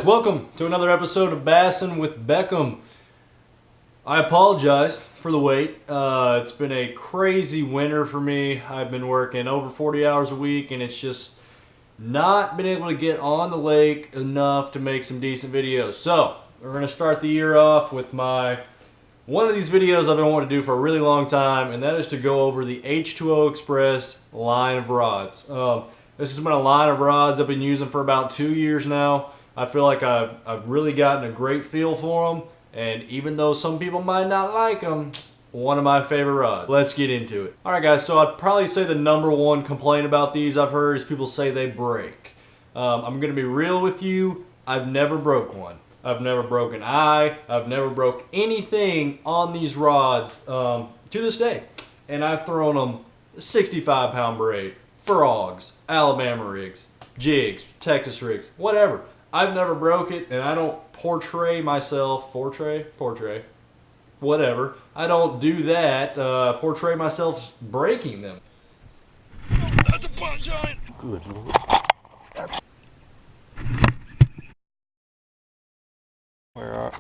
Welcome to another episode of Bassin' with Beckham. I apologize for the wait. It's been a crazy winter for me. I've been working over 40 hours a week and it's just not been able to get on the lake enough to make some decent videos. So we're going to start the year off with one of these videos I've been wanting to do for a really long time, and that is to go over the H2O Express line of rods. This has been a line of rods I've been using for about 2 years now. I feel like I've really gotten a great feel for them, and even though some people might not like them, one of my favorite rods. Let's get into it. Alright guys, so I'd probably say the number one complaint about these I've heard is people say they break. I'm going to be real with you, I've never broke one. I've never broken an eye, I've never broke anything on these rods to this day. And I've thrown them 65 pound braid, frogs, Alabama rigs, jigs, Texas rigs, whatever. I've never broke it, and I don't portray myself, whatever. I don't do that, portray myself breaking them. Oh, that's a pond giant! Good Lord. Where are...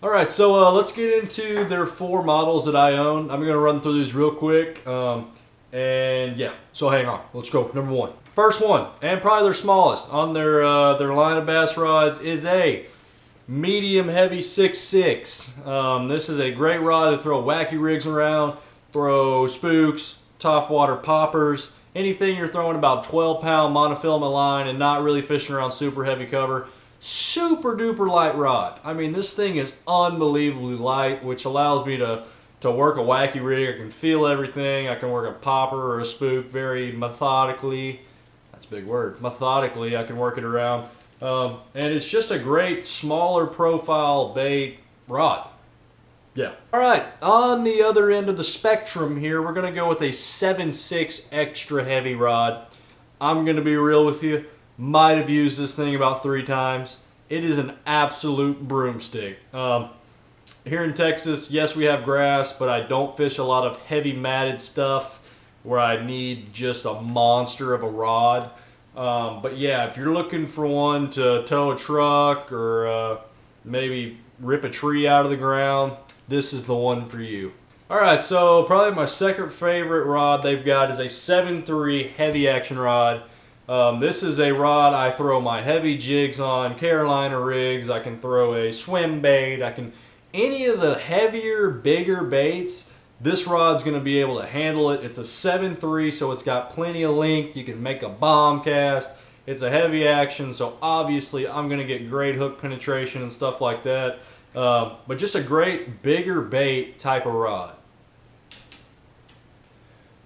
Alright, so let's get into their 4 models that I own. I'm going to run through these real quick. And yeah, so hang on. Let's go. Number 1. First one, and probably their smallest on their line of bass rods, is a medium heavy 6.6. This is a great rod to throw wacky rigs around, throw spooks, topwater poppers, anything you're throwing about 12 pound monofilament line and not really fishing around super heavy cover. Super duper light rod. I mean, this thing is unbelievably light, which allows me to work a wacky rig. I can feel everything. I can work a popper or a spook very methodically. That's a big word. Methodically, I can work it around. And it's just a great smaller profile bait rod. Yeah. Alright, on the other end of the spectrum here, we're going to go with a 7.6 extra heavy rod. I'm going to be real with you. Might have used this thing about 3 times. It is an absolute broomstick. Here in Texas, yes, we have grass, but I don't fish a lot of heavy matted stuff where I need just a monster of a rod. But yeah, if you're looking for one to tow a truck or maybe rip a tree out of the ground, this is the one for you. Alright, so probably my second favorite rod they've got is a 7.3 heavy action rod. This is a rod I throw my heavy jigs on, Carolina rigs. I can throw a swim bait. Any of the heavier, bigger baits, this rod's going to be able to handle it. It's a 7.3, so it's got plenty of length. You can make a bomb cast. It's a heavy action, so obviously I'm going to get great hook penetration and stuff like that. But just a great, bigger bait type of rod.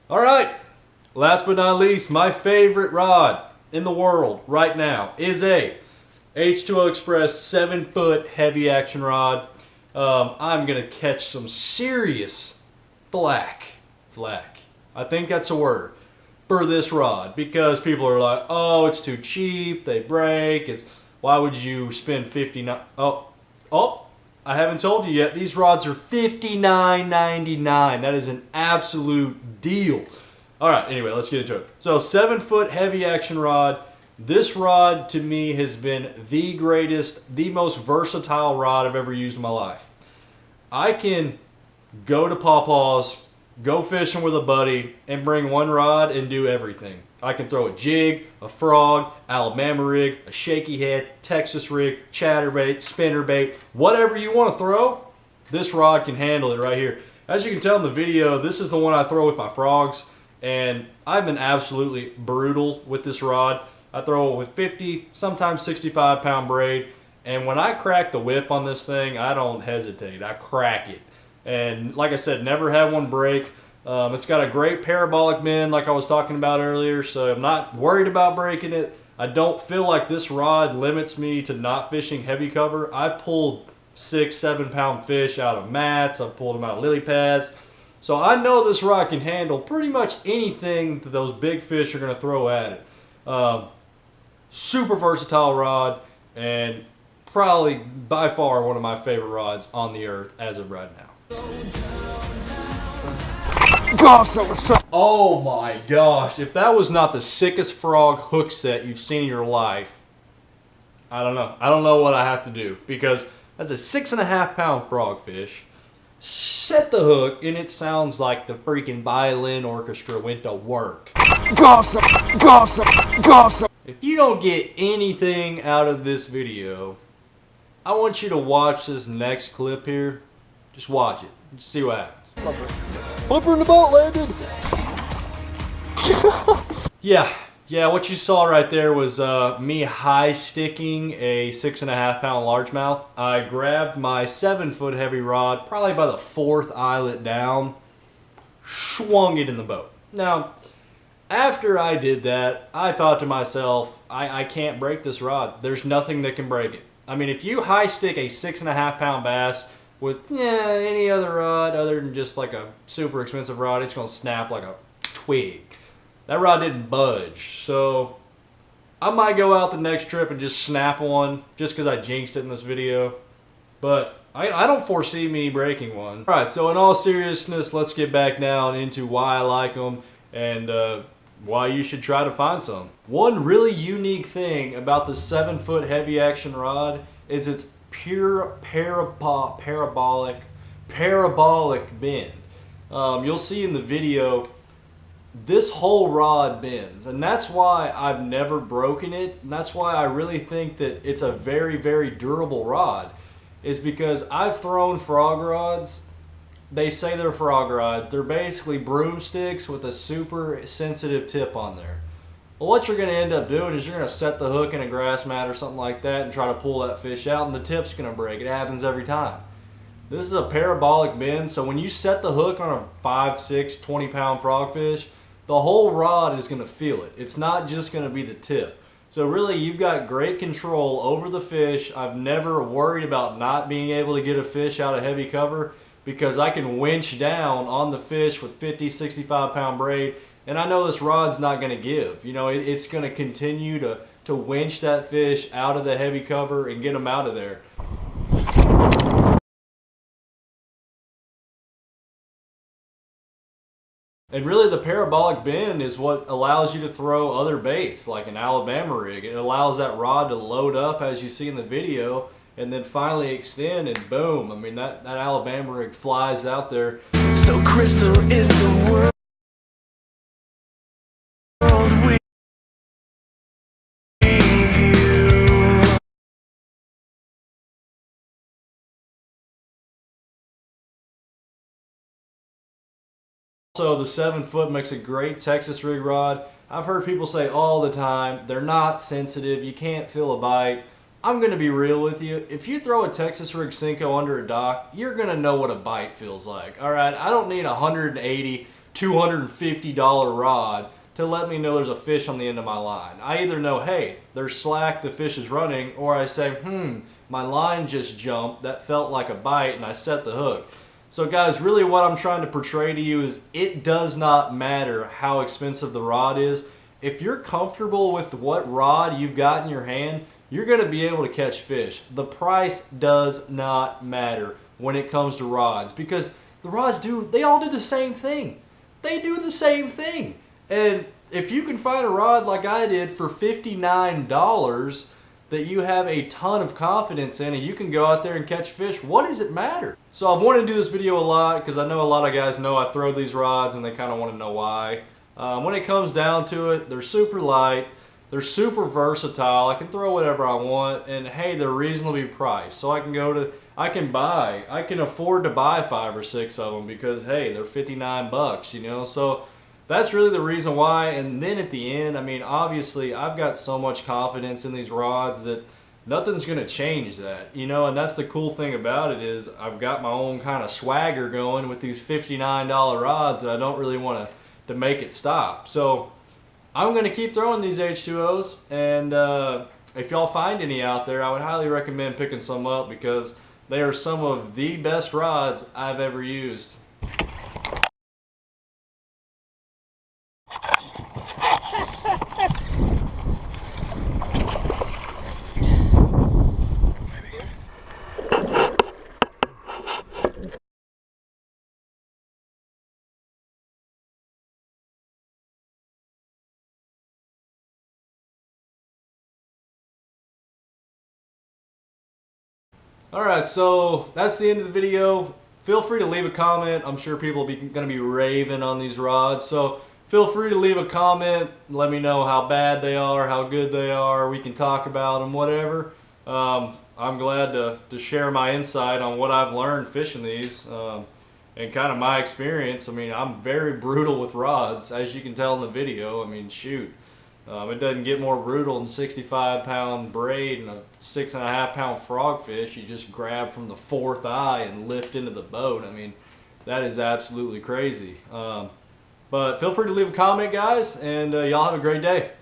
All right. Last but not least, my favorite rod in the world right now is a H2O Express 7-foot heavy action rod. I'm going to catch some serious flack. I think that's a word for this rod because people are like, oh, it's too cheap, they break, why would you spend $59? Oh, I haven't told you yet, these rods are $59.99. That is an absolute deal. Alright, anyway, let's get into it. So 7-foot heavy action rod. This rod to me has been the greatest, the most versatile rod I've ever used in my life. I can go to Pawpaw's, go fishing with a buddy, and bring one rod and do everything. I can throw a jig, a frog, Alabama rig, a shaky head, Texas rig, chatterbait, spinnerbait, whatever you want to throw, this rod can handle it right here. As you can tell in the video, this is the one I throw with my frogs. And I've been absolutely brutal with this rod. I throw it with 50, sometimes 65 pound braid. And when I crack the whip on this thing, I don't hesitate. I crack it. And like I said, never had one break. It's got a great parabolic bend like I was talking about earlier. So I'm not worried about breaking it. I don't feel like this rod limits me to not fishing heavy cover. I pulled 6-7 pound fish out of mats. I've pulled them out of lily pads. So I know this rod can handle pretty much anything that those big fish are going to throw at it. Super versatile rod, and probably by far one of my favorite rods on the earth as of right now. Gosh, that was so... Oh my gosh, if that was not the sickest frog hook set you've seen in your life, I don't know. I don't know what I have to do because that's a 6.5 pound frogfish. Set the hook and it sounds like the freaking violin orchestra went to work. Gossip, gossip, gossip. If you don't get anything out of this video, I want you to watch this next clip here. Just watch it. Just see what happens. Flipper in the boat landed. Yeah, what you saw right there was me high sticking a 6.5 pound largemouth. I grabbed my 7-foot heavy rod, probably by the 4th eyelet down, swung it in the boat. Now, after I did that, I thought to myself, I can't break this rod. There's nothing that can break it. I mean, if you high stick a 6.5 pound bass with any other rod other than just like a super expensive rod, it's gonna snap like a twig. That rod didn't budge, so I might go out the next trip and just snap one just because I jinxed it in this video. But I don't foresee me breaking one. All right, so in all seriousness, let's get back now into why I like them and why you should try to find some. One really unique thing about the 7-foot heavy action rod is its pure parabolic bend. You'll see in the video, this whole rod bends, and that's why I've never broken it, and that's why I really think that it's a very, very durable rod, is because I've thrown frog rods. They say they're frog rods. They're basically broomsticks with a super sensitive tip on there. Well, what you're going to end up doing is you're going to set the hook in a grass mat or something like that and try to pull that fish out, and the tip's going to break. It happens every time. This is a parabolic bend, so when you set the hook on a 5, 6, 20 pound frogfish, the whole rod is going to feel it. It's not just going to be the tip. So really, you've got great control over the fish. I've never worried about not being able to get a fish out of heavy cover because I can winch down on the fish with 50, 65 pound braid, and I know this rod's not going to give. You know, it's going to continue to winch that fish out of the heavy cover and get them out of there. And really the parabolic bend is what allows you to throw other baits like an Alabama rig. It allows that rod to load up as you see in the video and then finally extend and boom. I mean that Alabama rig flies out there. So crystal is the world we view. Also, the 7-foot makes a great Texas rig rod. I've heard people say all the time, they're not sensitive, you can't feel a bite. I'm going to be real with you. If you throw a Texas rig Cinco under a dock, you're going to know what a bite feels like. All right, I don't need a $180, $250 rod to let me know there's a fish on the end of my line. I either know, hey, there's slack, the fish is running, or I say, my line just jumped, that felt like a bite, and I set the hook. So guys, really what I'm trying to portray to you is it does not matter how expensive the rod is. If you're comfortable with what rod you've got in your hand, you're going to be able to catch fish. The price does not matter when it comes to rods because the rods they all do the same thing. They do the same thing. And if you can find a rod like I did for $59 that you have a ton of confidence in and you can go out there and catch fish, what does it matter? So I've wanted to do this video a lot because I know a lot of guys know I throw these rods and they kind of want to know why. When it comes down to it, they're super light, they're super versatile, I can throw whatever I want, and hey, they're reasonably priced. So I can afford to buy 5 or 6 of them because hey, they're 59 bucks, you know? So that's really the reason why. And then at the end, I mean, obviously I've got so much confidence in these rods that nothing's going to change that, you know. And that's the cool thing about it is I've got my own kind of swagger going with these $59 rods that I don't really want to make it stop. So I'm going to keep throwing these H2Os, and if y'all find any out there, I would highly recommend picking some up because they are some of the best rods I've ever used. Alright, so that's the end of the video. Feel free to leave a comment. I'm sure people are going to be raving on these rods. So feel free to leave a comment. Let me know how bad they are, how good they are. We can talk about them, whatever. I'm glad to share my insight on what I've learned fishing these and kind of my experience. I mean, I'm very brutal with rods, as you can tell in the video. I mean, shoot. It doesn't get more brutal than 65-pound braid and a 6.5-pound frogfish you just grab from the fourth eye and lift into the boat. I mean, that is absolutely crazy. But feel free to leave a comment, guys, and y'all have a great day.